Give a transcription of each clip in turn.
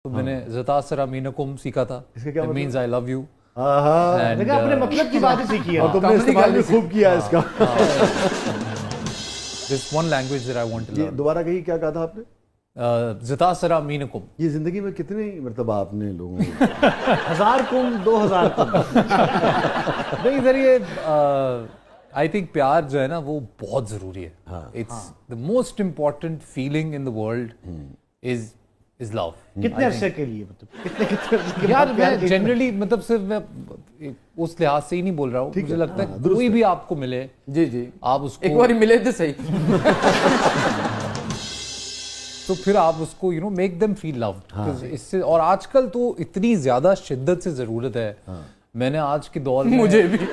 تو میں نے زتاسرا مینکم سیکھا تھا. اس کا کیا مطلب؟ Means I love you. دیکھا اپنے مطلب کی بات ہی سیکھی ہے اور تم نے استعمال بھی خوب کیا اس کا. This one language that I want to learn. دوبارہ کہی کیا کہا تھا آپ نے؟ زتاسرا مینکم. یہ زندگی میں کتنی مرتبہ آپ نے لوگوں کو 1000 کم 2000 کم نہیں سر یہ آئی تھنک پیار جو ہے نا وہ بہت ضروری ہے. It's the most important feeling in the world is love. کتنے عرصے کے لیے مطلب کتنے یار میں جنرلی مطلب صرف میں اس لحاظ سے ہی نہیں بول رہا ہوں, مجھے لگتا ہے کوئی بھی آپ کو ملے جی جی آپ اس کو ایک بار ملے تو صحیح تو پھر آپ اس کو میک دیم فیل لوڈ. اس سے اور آج کل تو اتنی زیادہ شدت سے ضرورت ہے. میں نے آج کے دور میں مجھے بھی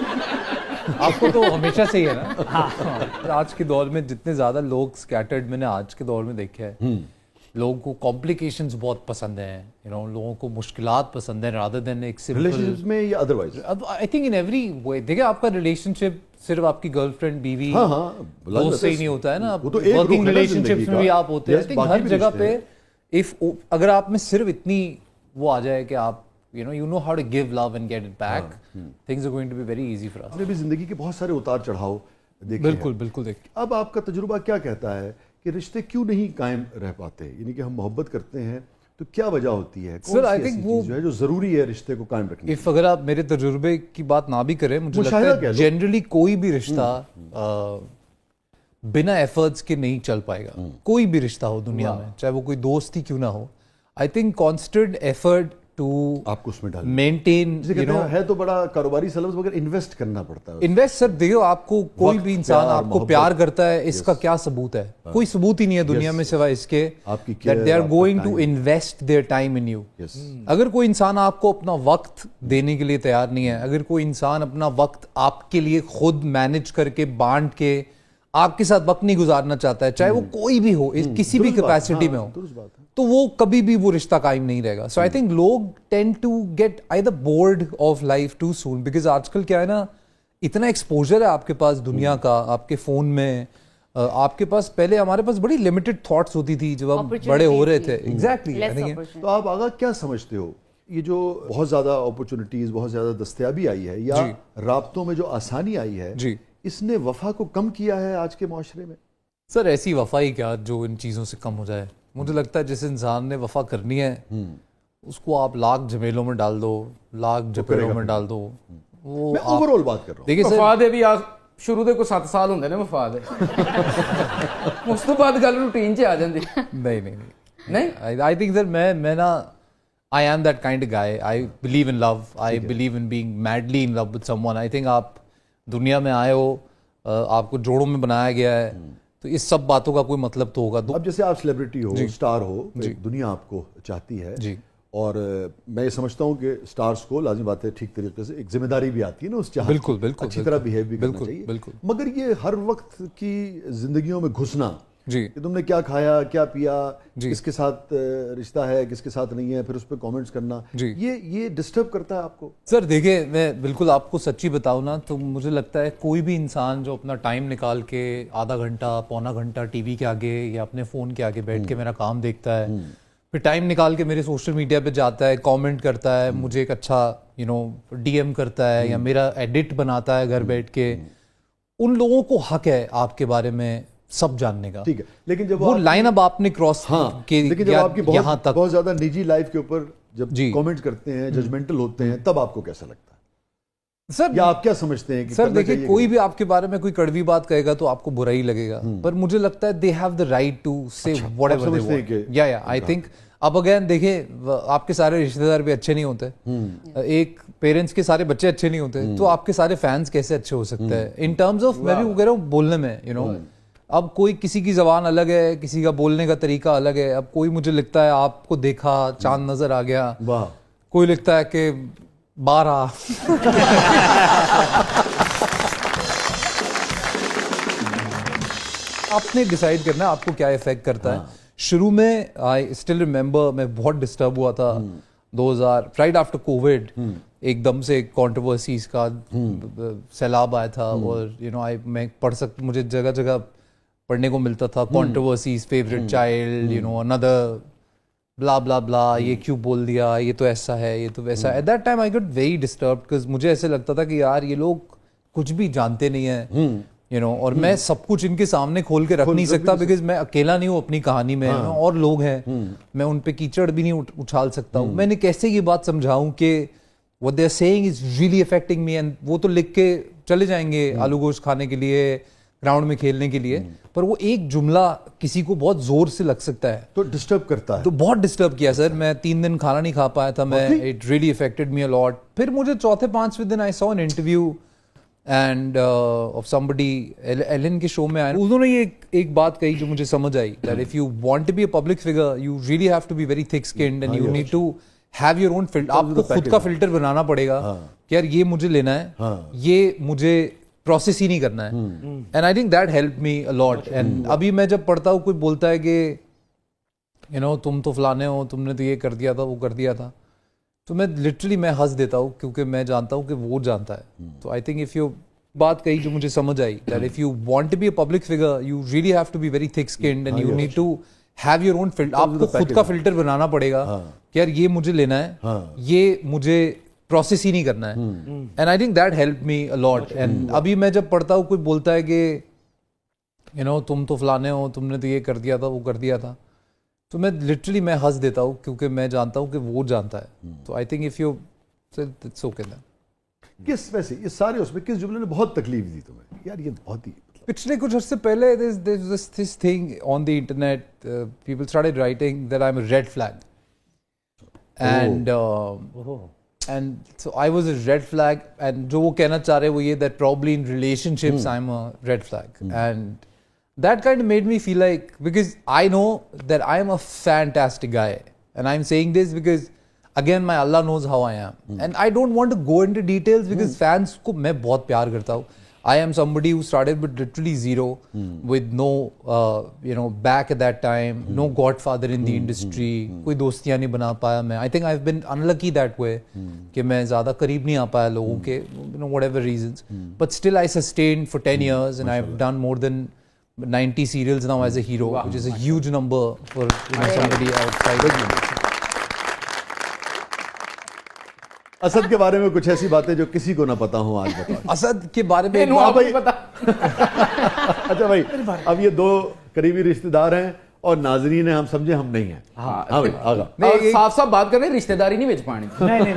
آپ کو تو ہمیشہ سے ہی ہے نا. آج کے دور میں جتنے زیادہ لوگ اسکیٹرڈ میں نے آج کے دور میں دیکھے ہیں, لوگوں کو کمپلیکیشنز بہت پسند ہیں, لوگوں کو مشکلات پسند ہیں رادر دین ایک ریلیشن شپس میں یا otherwise. I think in every way. دیکھیں آپ کا ریلیشن شپ صرف آپ کی گرل فرینڈ بیوی دوست سے ہی نہیں ہوتا ہے نا, ورکنگ ریلیشن شپس میں بھی آپ ہوتے ہیں. ہر جگہ پہ اگر آپ میں صرف اتنی وہ آ جائے کہ آپ you know how to give love and get it back, things are going to be very easy for us. آپ نے بھی زندگی کے بہت سارے اتار چڑھاؤ دیکھے. بالکل بالکل دیکھ. اب آپ کا تجربہ کیا کہتا ہے کہ رشتے کیوں نہیں قائم رہ پاتے؟ یعنی کہ ہم محبت کرتے ہیں تو کیا وجہ ہوتی ہے؟ کون سی ایسی چیز ہے جو ضروری ہے رشتے کو قائم رکھنے کی؟ اگر آپ میرے تجربے کی بات نہ بھی کریں, مجھے لگتا ہے جنرلی کوئی بھی رشتہ بنا ایفرٹس کے نہیں چل پائے گا. کوئی بھی رشتہ ہو دنیا میں, چاہے وہ کوئی دوست ہی کیوں نہ ہو. آئی تھنک کانسٹنٹ ایفرٹ آپ کو اس میں مینٹین ہے تو بڑا کاروباری سلبس مگر انویسٹ کرنا پڑتا ہے. انویسٹ سر دیکھو, آپ کو کوئی بھی انسان آپ کو پیار کرتا ہے, اس کا کیا ثبوت ہے؟ کوئی ثبوت ہی نہیں ہے دنیا میں سوائے اس کے that they are going to invest their time in you. اگر کوئی انسان آپ کو اپنا وقت دینے کے لیے تیار نہیں ہے, اگر کوئی انسان اپنا وقت آپ کے لیے خود مینج کر کے بانٹ کے آپ کے ساتھ وقت نہیں گزارنا چاہتا ہے, چاہے وہ کوئی بھی ہو, کسی بھی کیپیسٹی میں ہو, تو وہ کبھی بھی وہ رشتہ قائم نہیں رہے گا. سو آئی تھنک لوگ tend to get either bored of life too soon, because آج کل کیا ہے نا, اتنا ایکسپوجر ہے آپ کے پاس دنیا کا, آپ کے فون میں, آپ کے پاس پہلے ہمارے پاس بڑی لمیٹڈ تھاٹس ہوتی تھی جب ہم بڑے ہو رہے تھے. ایگزیکٹلی. تو آپ آگا کیا سمجھتے ہو, یہ جو بہت زیادہ اپرچونٹیز, بہت زیادہ دستیابی آئی ہے یا رابطوں میں جو آسانی آئی ہے, اس نے وفا کو کم کیا ہے آج کے معاشرے میں؟ سر ایسی وفا ہی کیا جو ان چیزوں سے کم ہو جائے. مجھے لگتا ہے جس انسان نے وفا کرنی ہے اس کو آپ لاکھ جھمیلوں میں ڈال دو, لاکھ جھپیڑوں میں ڈال دو. وہ میں اوور آل بات کر رہا ہوں. دیکھیے وفا دے بھی شروع دے کو 7 سال ہوندے نے وفا دے, اس تو بعد گل روٹین چ آ جاندی. نہیں آئی تھنک سر میں نا I am that kind of guy. I believe in love. I believe in being madly in love with someone. I think آپ دنیا میں آئے ہو, آپ کو جوڑوں میں بنایا گیا ہے, تو اس سب باتوں کا کوئی مطلب تو ہوگا. اب جیسے آپ سیلیبریٹی ہو, سٹار ہو, دنیا آپ کو چاہتی ہے, اور میں یہ سمجھتا ہوں کہ سٹارز کو لازمی بات ہے ٹھیک طریقے سے ایک ذمہ داری بھی آتی ہے نا اس چاہت, بالکل اچھی طرح بیہیو بھی کرنا چاہیے. مگر یہ ہر وقت کی زندگیوں میں گھسنا کہ تم نے کیا کھایا, کیا پیا, کس کے ساتھ رشتہ ہے, کس کے ساتھ نہیں ہے, پھر اس پہ کامنٹس کرنا, یہ ڈسٹرب کرتا ہے آپ کو؟ سر دیکھیں, میں بالکل آپ کو سچی بتاؤں نا, تو مجھے لگتا ہے کوئی بھی انسان جو اپنا ٹائم نکال کے آدھا گھنٹہ پونا گھنٹہ ٹی وی کے آگے یا اپنے فون کے آگے بیٹھ کے میرا کام دیکھتا ہے, پھر ٹائم نکال کے میرے سوشل میڈیا پہ جاتا ہے, کامنٹ کرتا ہے, مجھے ایک اچھا ڈی ایم کرتا ہے یا میرا ایڈٹ بناتا ہے گھر بیٹھ کے, ان لوگوں کو حق ہے آپ کے بارے میں سب جاننے کا. ٹھیک ہے, لیکن جب وہ لائن اب آپ نے کراس کی یہاں تک بہت زیادہ نجی لائف کے اوپر جب کامنٹ کرتے ہیں, ججمنٹل ہوتے ہیں, تب آپ کو کیسا لگتا ہے سر؟ یا آپ کیا سمجھتے ہیں کہ سر دیکھیں, کوئی بھی آپ کے بارے میں کوئی کڑوی بات کہے گا تو آپ کو برا ہی لگے گا, پر مجھے لگتا ہے they have the right to say whatever they want. یا آئی تھنک اب اگین دیکھیں, آپ کے سارے رشتہ دار بھی اچھے نہیں ہوتے, ایک پیرنٹس کے سارے بچے اچھے نہیں ہوتے, تو آپ کے سارے فینس کیسے اچھے ہو سکتے ہیں ان ٹرمز آف, میں بھی وہ کہہ رہا ہوں بولنے میں, اب کوئی کسی کی زبان الگ ہے, کسی کا بولنے کا طریقہ الگ ہے. اب کوئی مجھے لگتا ہے آپ کو دیکھا چاند نظر آ گیا, کوئی لگتا ہے کہ 12. آپ نے ڈیسائیڈ کرنا ہے آپ کو کیا افیکٹ کرتا ہے. شروع میں آئی اسٹل ریمبر میں بہت ڈسٹرب ہوا تھا 2000 رائٹ آفٹر کووڈ, ایک دم سے کانٹروورسیز کا سیلاب آیا تھا, اور میں پڑھ سکتا, مجھے جگہ جگہ پڑھنے کو ملتا تھا, controversies, favourite child, another blah blah blah, یہ کیوں بول دیا, یہ تو ایسا ہے, یہ تو ویسا. At that time I got very disturbed because مجھے ایسے لگتا تھا کہ یار یہ لوگ کچھ بھی جانتے نہیں ہیں, you know, اور میں سب کچھ ان کے سامنے کھول کے رکھ نہیں سکتا because میں اکیلا نہیں ہوں اپنی کہانی میں, اور لوگ ہیں, میں ان پہ کیچڑ بھی نہیں اچھال سکتا ہوں. میں نے کیسے یہ بات سمجھاؤں کہ what they are saying is really affecting me, and وہ تو لکھ کے چلے جائیں گے آلو گوشت کھانے کے لیے, گراؤنڈ میں کھیلنے کے لیے, پر وہ ایک جملہ کسی کو بہت زور سے لگ سکتا ہے تو ڈسٹرب کرتا ہے. تو بہت ڈسٹرب کیا سر, میں 3 دن کھانا نہیں کھا پایا تھا میں, it really affected me a lot. پھر مجھے چوتھے 5ویں دن I saw an interview and of somebody Ellen کے شو میں آیا, انہوں نے یہ ایک بات کہی جو مجھے سمجھ آئی, that if you want to be a public figure you really have to be very thick skinned and you need to have your own filter. آپ کو خود کا فلٹر بنانا پڑے گا کہ یار یہ مجھے لینا ہے, یہ مجھے پروسیس ہی نہیں کرنا ہے. And I think that help me a lot. And ابھی میں جب پڑھتا ہوں کوئی بولتا ہے کہ یو نو تم تو فلانے ہو, تم نے تو یہ کر دیا تھا, وہ کر دیا تھا, تو میں لٹرلی میں ہنس دیتا ہوں کیونکہ میں جانتا ہوں کہ وہ جانتا ہے. تو آئی تھنک اف یو بات کہی جو مجھے سمجھ آئی, that if you want to be a public figure you really have to be very thick skinned and you need to have your own filter. آپ کو خود کا فلٹر بنانا پڑے گا کہ یار یہ مجھے لینا ہے, یہ مجھے پروسیس ہی نہیں کرنا ہے. And I think that help me a lot. And ابھی میں جب پڑھتا ہوں کوئی بولتا ہے کہ یو نو تم تو فلانے ہو, تم نے تو یہ کر دیا تھا, وہ کر دیا تھا, تو میں لٹرلی میں ہنس دیتا ہوں کیونکہ میں جانتا ہوں کہ وہ جانتا ہے. تو I think if you it's okay then. کس ویسے یہ سارے اس میں کس جملے نے بہت تکلیف دی تمہیں یار, یہ بہت ہی پچھلے کچھ عرصے پہلے this thing on the internet, people started writing that I'm a red flag. And so I was a red flag, and جو وہ کہنا چاہ رہے وہ یہ that probably in relationships I'm a red flag. And that kind of made me feel like, because I know that I am a fantastic guy, and I'm saying this because again my Allah knows how I am, and I don't want to go into details because fans کو میں بہت پیار کرتا ہوں. I am somebody who started with literally zero, with no you know back at that time, no godfather in the industry, کوئی دوستیاں نہیں بنا پایا میں. I think I've been unlucky that way کہ میں زیادہ قریب نہیں آ پایا لوگوں کے, you know whatever reasons, but still I sustained for 10 years and I've done more than 90 serials now as a hero, which is a huge number for somebody outside. Asad کے بارے میں کچھ ایسی باتیں جو کسی کو نہ پتا ہوں آج بتاؤ. اسد کے بارے میں اچھا بھائی, اب یہ 2 قریبی رشتہ دار ہیں اور ناظرین ہیں, ہم سمجھے ہم نہیں ہیں. ہاں بھائی آگا صاف صاف بات کر رہے ہیں, رشتہ داری نہیں بیچ پانی. نہیں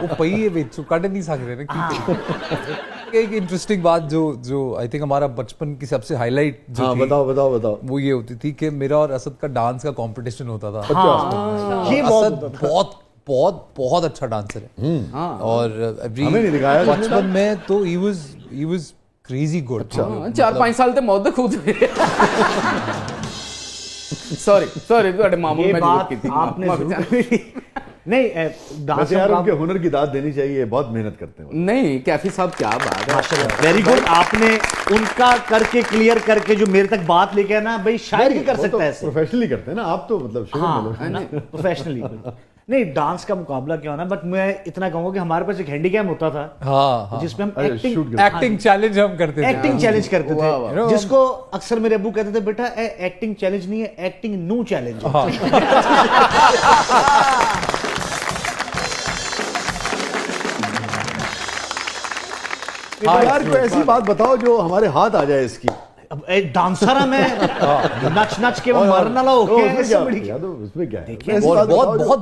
وہ پہیے بیچ کٹ نہیں سک رہے نا. ایک انٹرسٹنگ بات جو آئی تھنک ہمارا بچپن کی سب سے ہائی لائٹ جو بتاؤ وہ یہ ہوتی تھی کہ میرا اور اسد کا ڈانس کا کمپٹیشن ہوتا تھا. اسد بہت بہت بہت اچھا ڈانسر ہے, اور بچپن میں تو he was crazy good. 4-5 سال تے موت خود ہوئے. سوری تواڈے ماموں میں جو کی تھی آپ نے نہیں ڈانس یار ان کے ہنر کی داد دینی چاہیے, بہت محنت کرتے ہیں. نہیں کیفی صاحب کیا بات ہے, ویری گڈ. آپ نے ان کا کر کے کلیئر کر کے جو میرے تک بات لے کے آنا, بھائی شاید ہی کر سکتا ہے ایسے. پروفیشنلی کرتے ہیں نا آپ تو, مطلب پروفیشنلی نہیں. ڈانس کا مقابلہ کیا ہونا, بٹ میں اتنا کہوں گا کہ ہمارے پاس ایک ہینڈی کیم ہوتا تھا جس میں ہم ایکٹنگ چیلنج ہم کرتے تھے, جس کو اکثر میرے ابو کہتے تھے بیٹا ایکٹنگ چیلنج نہیں ہے, ایکٹنگ نو چیلنج. یار کوئی ایسی بات بتاؤ جو ہمارے ہاتھ آ جائے اس کی. ڈانسر ہے میں, نچ کے مرنے والا ہو کے, اس میں کیا ہے, بہت